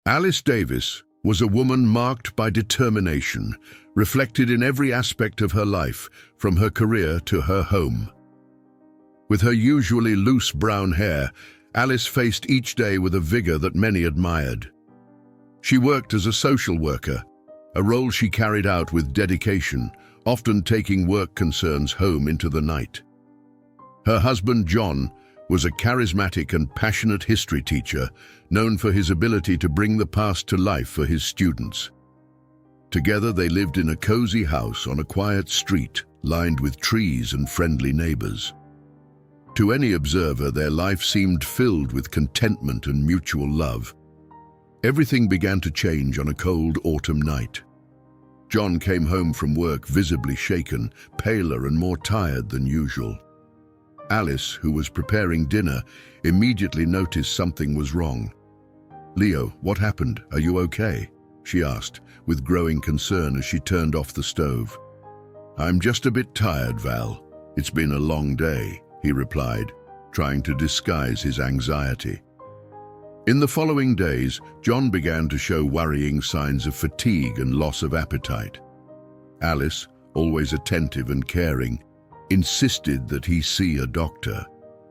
Alice Davis was a woman marked by determination, reflected in every aspect of her life, from her career to her home. With her usually loose brown hair, Alice faced each day with a vigor that many admired. She worked as a social worker, a role she carried out with dedication, often taking work concerns home into the night. Her husband, John, was a charismatic and passionate history teacher, known for his ability to bring the past to life for his students. Together they lived in a cozy house on a quiet street, lined with trees and friendly neighbors. To any observer, their life seemed filled with contentment and mutual love. Everything began to change on a cold autumn night. John came home from work visibly shaken, paler and more tired than usual. Alice, who was preparing dinner, immediately noticed something was wrong. "Leo, what happened? Are you okay?" she asked, with growing concern as she turned off the stove. "I'm just a bit tired, Val. It's been a long day," he replied, trying to disguise his anxiety. In the following days, John began to show worrying signs of fatigue and loss of appetite. Alice, always attentive and caring, insisted that he see a doctor.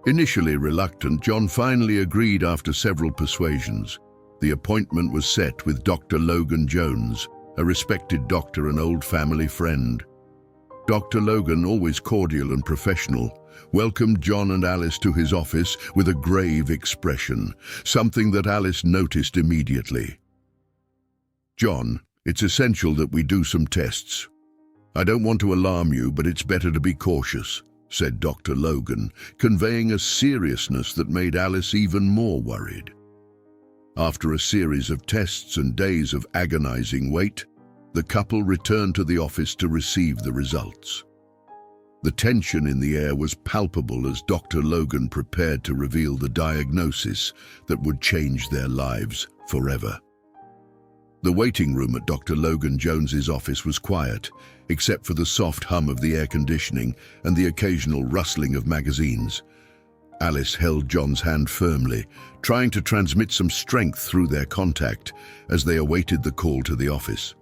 Initially reluctant, John finally agreed after several persuasions. The appointment was set with Dr. Logan Jones, a respected doctor and old family friend. Dr. Logan, always cordial and professional, welcomed John and Alice to his office with a grave expression, something that Alice noticed immediately. "John, it's essential that we do some tests. I don't want to alarm you, but it's better to be cautious," said Dr. Logan, conveying a seriousness that made Alice even more worried. After a series of tests and days of agonizing wait, the couple returned to the office to receive the results. The tension in the air was palpable as Dr. Logan prepared to reveal the diagnosis that would change their lives forever. The waiting room at Dr. Logan Jones's office was quiet, except for the soft hum of the air conditioning and the occasional rustling of magazines. Alice held John's hand firmly, trying to transmit some strength through their contact as they awaited the call to the office.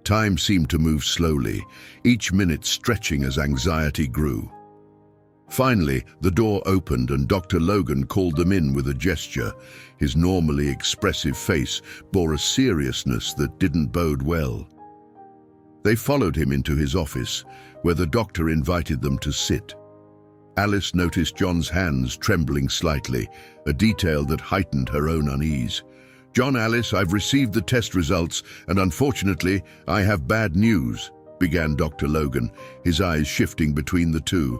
Time seemed to move slowly, each minute stretching as anxiety grew. Finally, the door opened and Dr. Logan called them in with a gesture. His normally expressive face bore a seriousness that didn't bode well. They followed him into his office, where the doctor invited them to sit. Alice noticed John's hands trembling slightly, a detail that heightened her own unease. "John, Alice, I've received the test results, and unfortunately, I have bad news," began Dr. Logan, his eyes shifting between the two.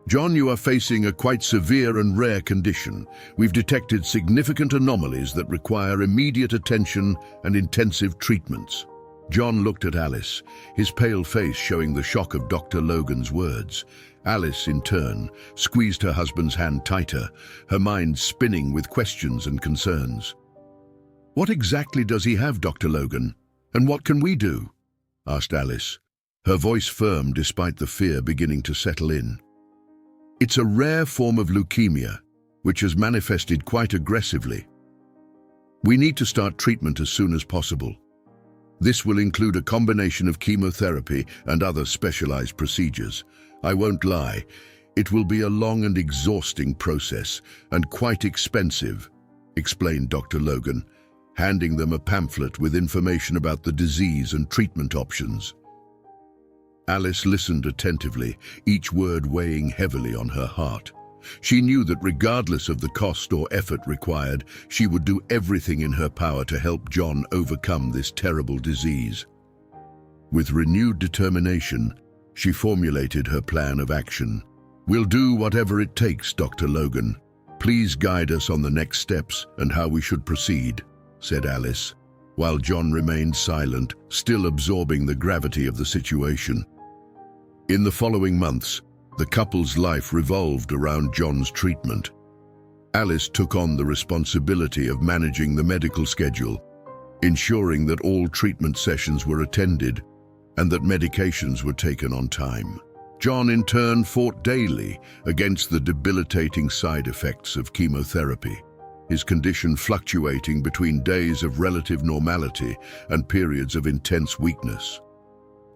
"John, you are facing a quite severe and rare condition. We've detected significant anomalies that require immediate attention and intensive treatments." John looked at Alice, his pale face showing the shock of Dr. Logan's words. Alice, in turn, squeezed her husband's hand tighter, her mind spinning with questions and concerns. "What exactly does he have, Dr. Logan? And what can we do?" asked Alice, her voice firm despite the fear beginning to settle in. "It's a rare form of leukemia, which has manifested quite aggressively. We need to start treatment as soon as possible. This will include a combination of chemotherapy and other specialized procedures. I won't lie, it will be a long and exhausting process, and quite expensive," explained Dr. Logan, handing them a pamphlet with information about the disease and treatment options. Alice listened attentively, each word weighing heavily on her heart. She knew that regardless of the cost or effort required, she would do everything in her power to help John overcome this terrible disease. With renewed determination, she formulated her plan of action. "We'll do whatever it takes, Dr. Logan. Please guide us on the next steps and how we should proceed," said Alice, while John remained silent, still absorbing the gravity of the situation. In the following months, the couple's life revolved around John's treatment. Alice took on the responsibility of managing the medical schedule, ensuring that all treatment sessions were attended and that medications were taken on time. John, in turn, fought daily against the debilitating side effects of chemotherapy. his condition fluctuating between days of relative normality and periods of intense weakness.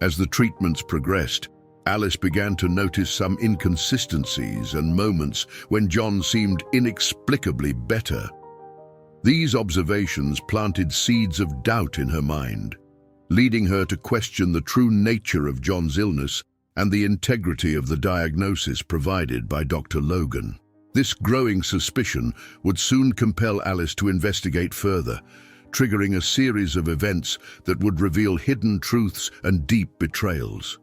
As the treatments progressed, Alice began to notice some inconsistencies and moments when John seemed inexplicably better. These observations planted seeds of doubt in her mind, leading her to question the true nature of John's illness and the integrity of the diagnosis provided by Dr. Logan. This growing suspicion would soon compel Alice to investigate further, triggering a series of events that would reveal hidden truths and deep betrayals.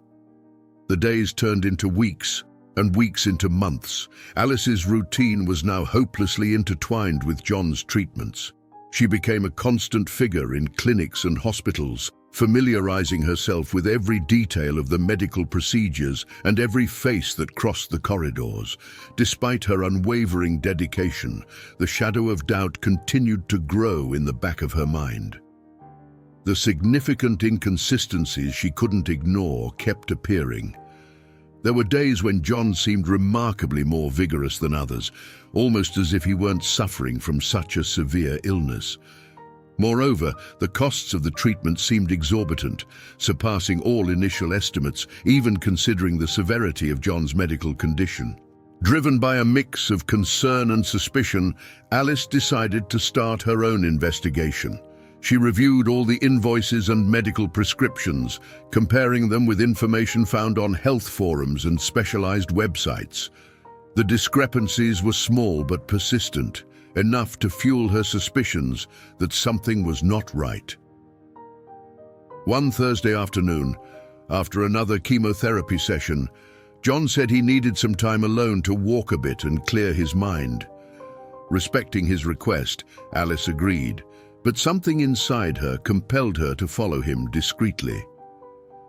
The days turned into weeks, and weeks into months. Alice's routine was now hopelessly intertwined with John's treatments. She became a constant figure in clinics and hospitals, familiarizing herself with every detail of the medical procedures and every face that crossed the corridors. Despite her unwavering dedication, the shadow of doubt continued to grow in the back of her mind. The significant inconsistencies she couldn't ignore kept appearing. There were days when John seemed remarkably more vigorous than others, almost as if he weren't suffering from such a severe illness. Moreover, the costs of the treatment seemed exorbitant, surpassing all initial estimates, even considering the severity of John's medical condition. Driven by a mix of concern and suspicion, Alice decided to start her own investigation. She reviewed all the invoices and medical prescriptions, comparing them with information found on health forums and specialized websites. The discrepancies were small but persistent, enough to fuel her suspicions that something was not right. One Thursday afternoon, after another chemotherapy session, John said he needed some time alone to walk a bit and clear his mind. Respecting his request, Alice agreed, but something inside her compelled her to follow him discreetly.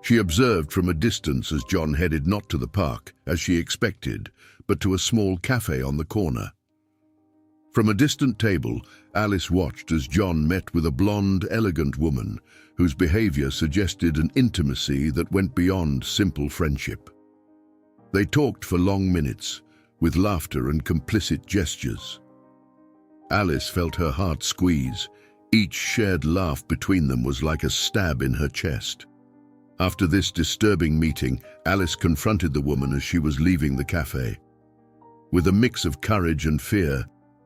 She observed from a distance as John headed not to the park, as she expected, but to a small cafe on the corner. From a distant table, Alice watched as John met with a blonde, elegant woman whose behavior suggested an intimacy that went beyond simple friendship. They talked for long minutes, with laughter and complicit gestures. Alice felt her heart squeeze. Each shared laugh between them was like a stab in her chest. After this disturbing meeting, Alice confronted the woman as she was leaving the cafe. With a mix of courage and fear,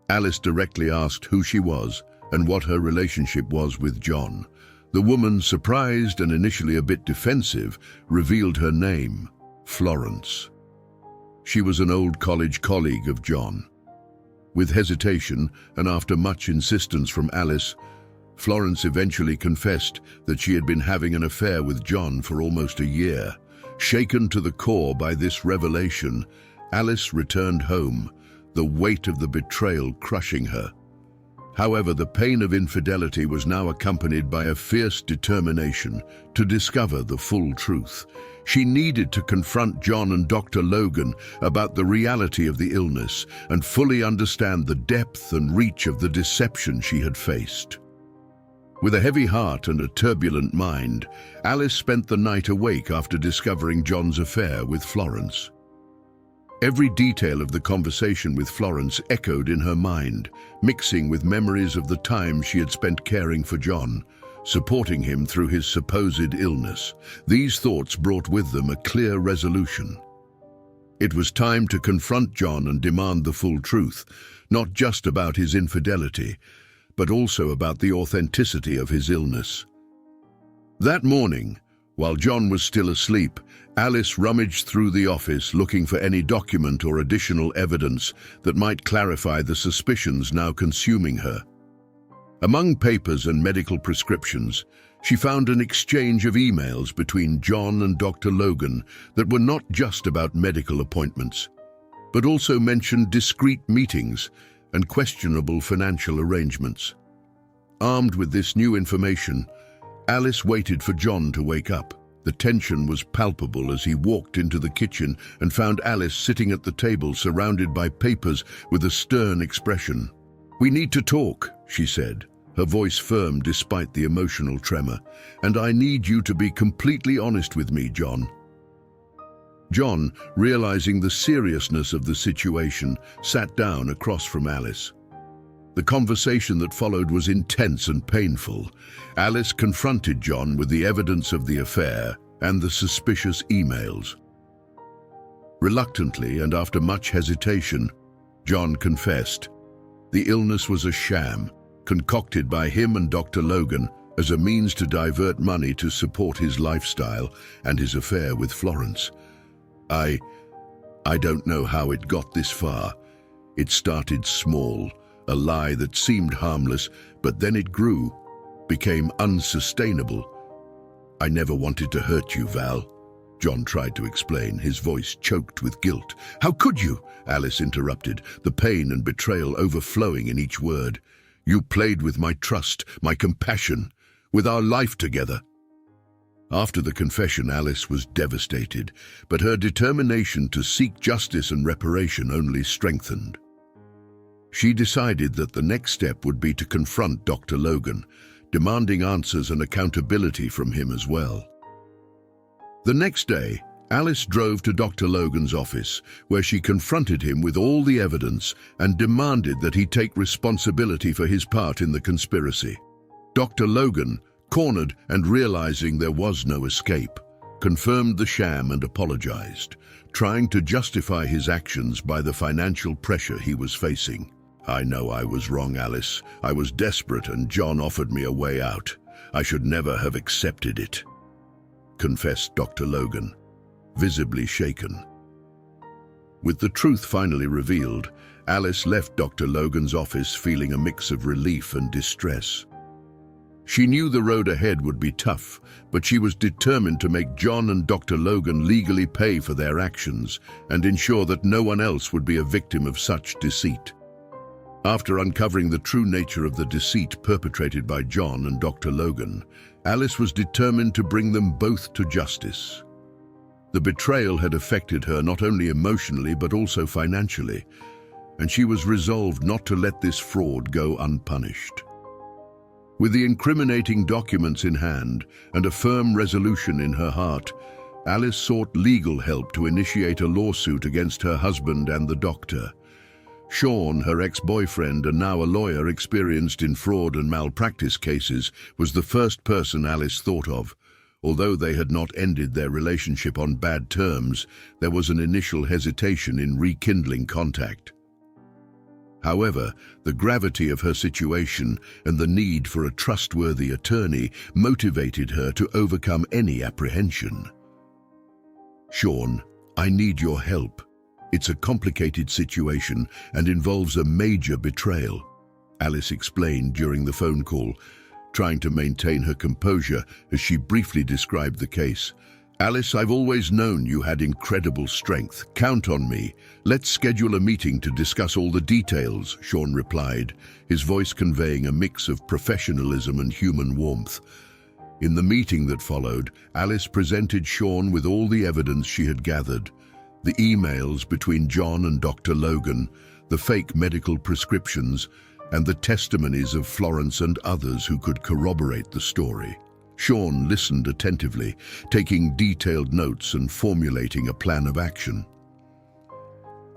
Alice directly asked who she was and what her relationship was with John. The woman, surprised and initially a bit defensive, revealed her name, Florence. She was an old college colleague of John. With hesitation and after much insistence from Alice, Florence eventually confessed that she had been having an affair with John for almost a year. Shaken to the core by this revelation, Alice returned home, the weight of the betrayal crushing her. However, the pain of infidelity was now accompanied by a fierce determination to discover the full truth. She needed to confront John and Dr. Logan about the reality of the illness and fully understand the depth and reach of the deception she had faced. With a heavy heart and a turbulent mind, Alice spent the night awake after discovering John's affair with Florence. Every detail of the conversation with Florence echoed in her mind, mixing with memories of the time she had spent caring for John, supporting him through his supposed illness. These thoughts brought with them a clear resolution. It was time to confront John and demand the full truth, not just about his infidelity, but also about the authenticity of his illness. That morning, while John was still asleep, Alice rummaged through the office looking for any document or additional evidence that might clarify the suspicions now consuming her. Among papers and medical prescriptions, she found an exchange of emails between John and Dr. Logan that were not just about medical appointments, but also mentioned discreet meetings and questionable financial arrangements. Armed with this new information, Alice waited for John to wake up. The tension was palpable as he walked into the kitchen and found Alice sitting at the table surrounded by papers with a stern expression. "We need to talk," she said, her voice firm despite the emotional tremor. "And I need you to be completely honest with me, John." John, realizing the seriousness of the situation, sat down across from Alice. The conversation that followed was intense and painful. Alice confronted John with the evidence of the affair and the suspicious emails. Reluctantly and after much hesitation, John confessed. The illness was a sham, concocted by him and Dr. Logan as a means to divert money to support his lifestyle and his affair with Florence. I don't know how it got this far. It started small, a lie that seemed harmless, but then it grew, became unsustainable. I never wanted to hurt you, Val, John tried to explain, his voice choked with guilt. How could you? Alice interrupted, the pain and betrayal overflowing in each word. You played with my trust, my compassion, with our life together. After the confession, Alice was devastated, but her determination to seek justice and reparation only strengthened. She decided that the next step would be to confront Dr. Logan, demanding answers and accountability from him as well. The next day, Alice drove to Dr. Logan's office, where she confronted him with all the evidence and demanded that he take responsibility for his part in the conspiracy. Dr. Logan, cornered and realizing there was no escape, confirmed the sham and apologized, trying to justify his actions by the financial pressure he was facing. I know I was wrong, Alice. I was desperate and John offered me a way out. I should never have accepted it, confessed Dr. Logan, visibly shaken. With the truth finally revealed, Alice left Dr. Logan's office feeling a mix of relief and distress. She knew the road ahead would be tough, but she was determined to make John and Dr. Logan legally pay for their actions and ensure that no one else would be a victim of such deceit. After uncovering the true nature of the deceit perpetrated by John and Dr. Logan, Alice was determined to bring them both to justice. The betrayal had affected her not only emotionally but also financially, and she was resolved not to let this fraud go unpunished. With the incriminating documents in hand and a firm resolution in her heart, Alice sought legal help to initiate a lawsuit against her husband and the doctor. Sean, her ex-boyfriend and now a lawyer experienced in fraud and malpractice cases, was the first person Alice thought of. Although they had not ended their relationship on bad terms, there was an initial hesitation in rekindling contact. However, the gravity of her situation and the need for a trustworthy attorney motivated her to overcome any apprehension. Sean, I need your help. It's a complicated situation and involves a major betrayal, Alice explained during the phone call, trying to maintain her composure as she briefly described the case. Alice, I've always known you had incredible strength. Count on me. Let's schedule a meeting to discuss all the details, Sean replied, his voice conveying a mix of professionalism and human warmth. In the meeting that followed, Alice presented Sean with all the evidence she had gathered. The emails between John and Dr. Logan, the fake medical prescriptions, and the testimonies of Florence and others who could corroborate the story. Sean listened attentively, taking detailed notes and formulating a plan of action.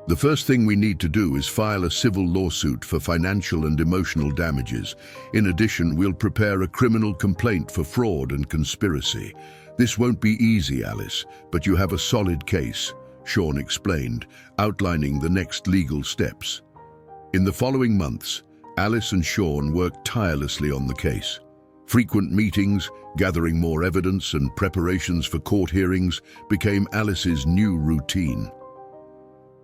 The first thing we need to do is file a civil lawsuit for financial and emotional damages. In addition, we'll prepare a criminal complaint for fraud and conspiracy. This won't be easy, Alice, but you have a solid case, Sean explained, outlining the next legal steps. In the following months, Alice and Sean worked tirelessly on the case. Frequent meetings, gathering more evidence, and preparations for court hearings became Alice's new routine.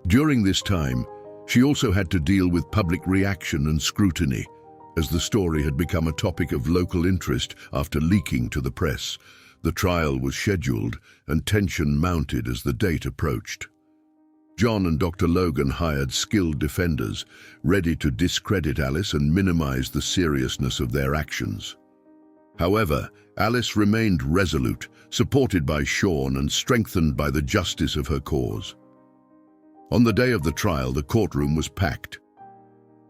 During this time, she also had to deal with public reaction and scrutiny, as the story had become a topic of local interest after leaking to the press. The trial was scheduled, and tension mounted as the date approached. John and Dr. Logan hired skilled defenders, ready to discredit Alice and minimize the seriousness of their actions. However, Alice remained resolute, supported by Sean and strengthened by the justice of her cause. On the day of the trial, the courtroom was packed.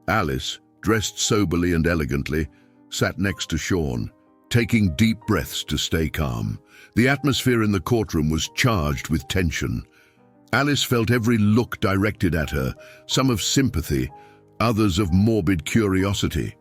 Alice, dressed soberly and elegantly, sat next to Sean, taking deep breaths to stay calm. The atmosphere in the courtroom was charged with tension. Alice felt every look directed at her, some of sympathy, others of morbid curiosity.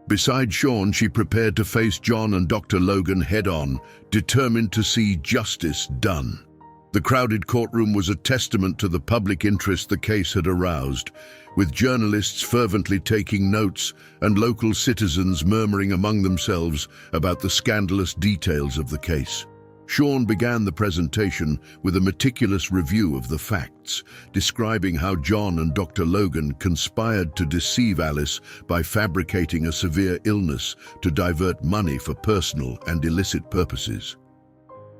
Beside Sean, she prepared to face John and Dr. Logan head-on, determined to see justice done. The crowded courtroom was a testament to the public interest the case had aroused, with journalists fervently taking notes and local citizens murmuring among themselves about the scandalous details of the case. Sean began the presentation with a meticulous review of the facts, describing how John and Dr. Logan conspired to deceive Alice by fabricating a severe illness to divert money for personal and illicit purposes.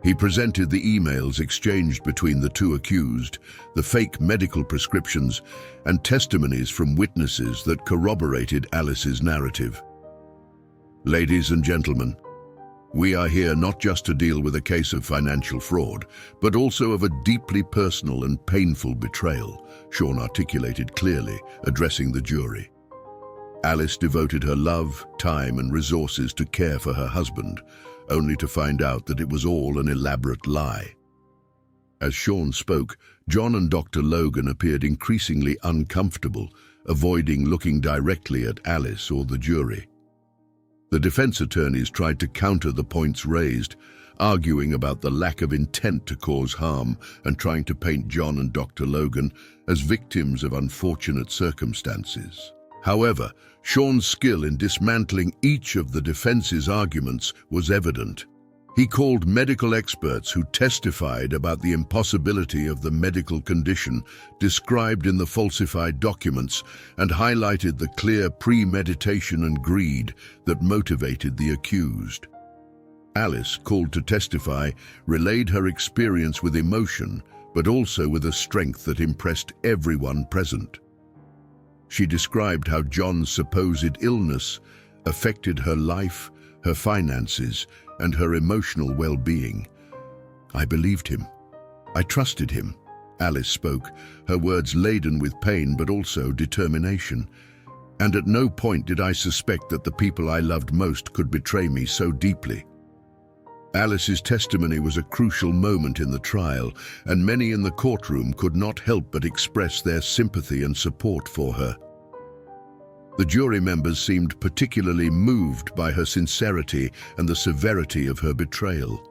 He presented the emails exchanged between the two accused, the fake medical prescriptions, and testimonies from witnesses that corroborated Alice's narrative. Ladies and gentlemen, we are here not just to deal with a case of financial fraud, but also of a deeply personal and painful betrayal, Sean articulated clearly, addressing the jury. Alice devoted her love, time, and resources to care for her husband, only to find out that it was all an elaborate lie. As Sean spoke, John and Dr. Logan appeared increasingly uncomfortable, avoiding looking directly at Alice or the jury. The defense attorneys tried to counter the points raised, arguing about the lack of intent to cause harm and trying to paint John and Dr. Logan as victims of unfortunate circumstances. However, Sean's skill in dismantling each of the defense's arguments was evident. He called medical experts who testified about the impossibility of the medical condition described in the falsified documents and highlighted the clear premeditation and greed that motivated the accused. Alice, called to testify, relayed her experience with emotion, but also with a strength that impressed everyone present. She described how John's supposed illness affected her life, her finances, and her emotional well-being. "I believed him. I trusted him," Alice spoke, her words laden with pain but also determination. "And at no point did I suspect that the people I loved most could betray me so deeply." Alice's testimony was a crucial moment in the trial, and many in the courtroom could not help but express their sympathy and support for her. The jury members seemed particularly moved by her sincerity and the severity of her betrayal.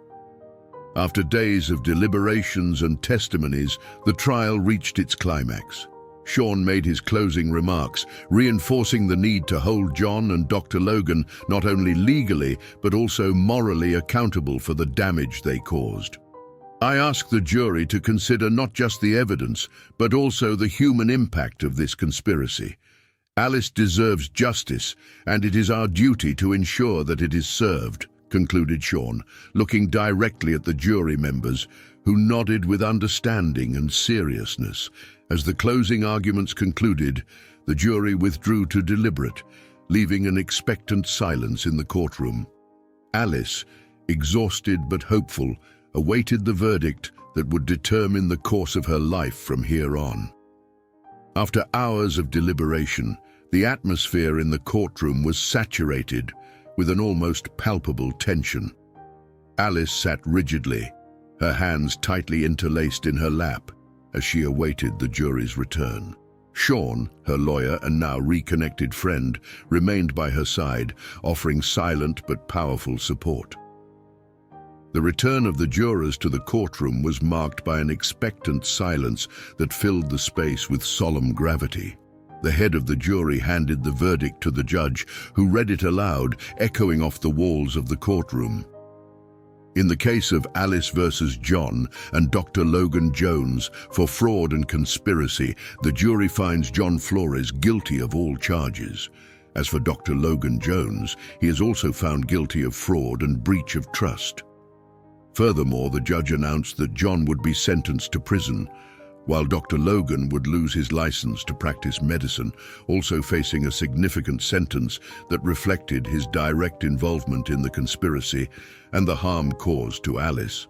After days of deliberations and testimonies, the trial reached its climax. Sean made his closing remarks, reinforcing the need to hold John and Dr. Logan not only legally but also morally accountable for the damage they caused. "I ask the jury to consider not just the evidence, but also the human impact of this conspiracy. Alice deserves justice, and it is our duty to ensure that it is served," concluded Sean, looking directly at the jury members, who nodded with understanding and seriousness. As the closing arguments concluded, the jury withdrew to deliberate, leaving an expectant silence in the courtroom. Alice, exhausted but hopeful, awaited the verdict that would determine the course of her life from here on. After hours of deliberation, the atmosphere in the courtroom was saturated with an almost palpable tension. Alice sat rigidly, her hands tightly interlaced in her lap, as she awaited the jury's return. Sean, her lawyer and now reconnected friend, remained by her side, offering silent but powerful support. The return of the jurors to the courtroom was marked by an expectant silence that filled the space with solemn gravity. The head of the jury handed the verdict to the judge, who read it aloud, echoing off the walls of the courtroom. In the case of Alice versus John and Dr. Logan Jones for fraud and conspiracy, the jury finds John Flores guilty of all charges. As for Dr. Logan Jones, he is also found guilty of fraud and breach of trust. Furthermore, the judge announced that John would be sentenced to prison, while Dr. Logan would lose his license to practice medicine, also facing a significant sentence that reflected his direct involvement in the conspiracy and the harm caused to Alice.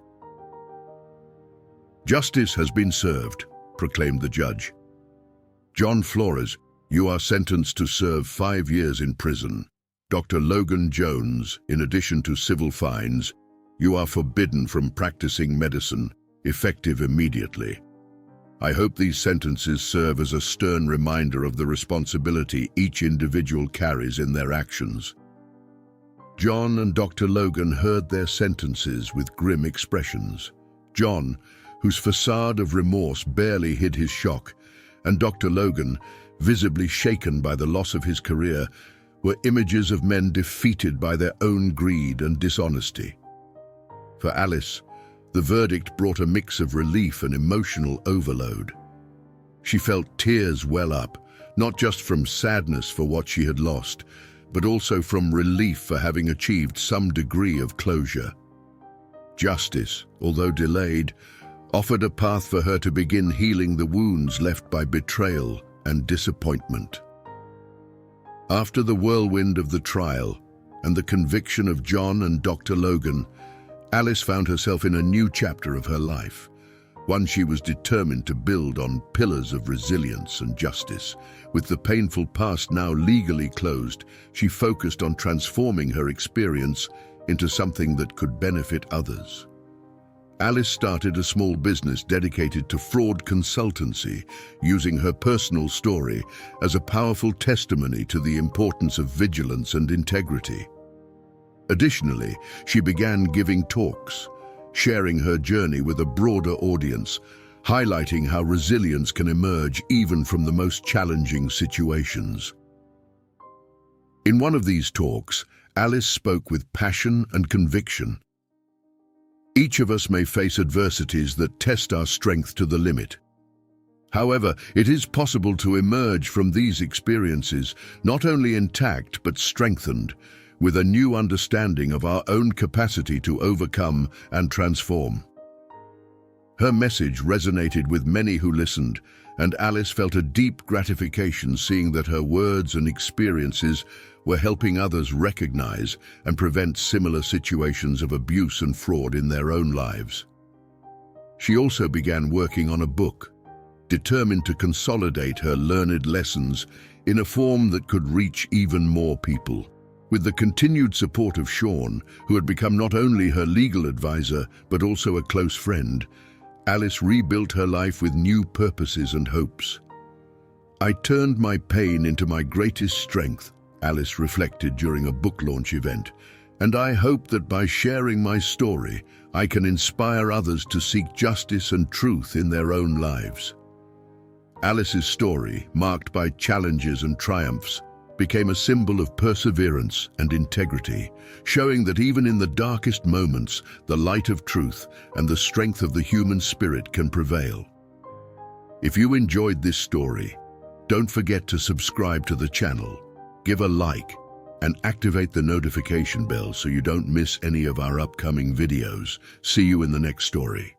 "Justice has been served," proclaimed the judge. "John Flores, you are sentenced to serve 5 years in prison. Dr. Logan Jones, in addition to civil fines, you are forbidden from practicing medicine, effective immediately." I hope these sentences serve as a stern reminder of the responsibility each individual carries in their actions. John and Dr. Logan heard their sentences with grim expressions. John, whose facade of remorse barely hid his shock, and Dr. Logan, visibly shaken by the loss of his career, were images of men defeated by their own greed and dishonesty. For Alice, the verdict brought a mix of relief and emotional overload. She felt tears well up, not just from sadness for what she had lost, but also from relief for having achieved some degree of closure. Justice, although delayed, offered a path for her to begin healing the wounds left by betrayal and disappointment. After the whirlwind of the trial and the conviction of John and Dr. Logan, Alice found herself in a new chapter of her life, one she was determined to build on pillars of resilience and justice. With the painful past now legally closed, she focused on transforming her experience into something that could benefit others. Alice started a small business dedicated to fraud consultancy, using her personal story as a powerful testimony to the importance of vigilance and integrity. Additionally, she began giving talks, sharing her journey with a broader audience, highlighting how resilience can emerge even from the most challenging situations. In one of these talks, Alice spoke with passion and conviction. Each of us may face adversities that test our strength to the limit. However, it is possible to emerge from these experiences not only intact but strengthened, with a new understanding of our own capacity to overcome and transform. Her message resonated with many who listened, and Alice felt a deep gratification seeing that her words and experiences were helping others recognize and prevent similar situations of abuse and fraud in their own lives. She also began working on a book, determined to consolidate her learned lessons in a form that could reach even more people. With the continued support of Sean, who had become not only her legal advisor but also a close friend, Alice rebuilt her life with new purposes and hopes. "I turned my pain into my greatest strength," Alice reflected during a book launch event, "and I hope that by sharing my story, I can inspire others to seek justice and truth in their own lives." Alice's story, marked by challenges and triumphs, became a symbol of perseverance and integrity, showing that even in the darkest moments, the light of truth and the strength of the human spirit can prevail. If you enjoyed this story, don't forget to subscribe to the channel, give a like, and activate the notification bell so you don't miss any of our upcoming videos. See you in the next story.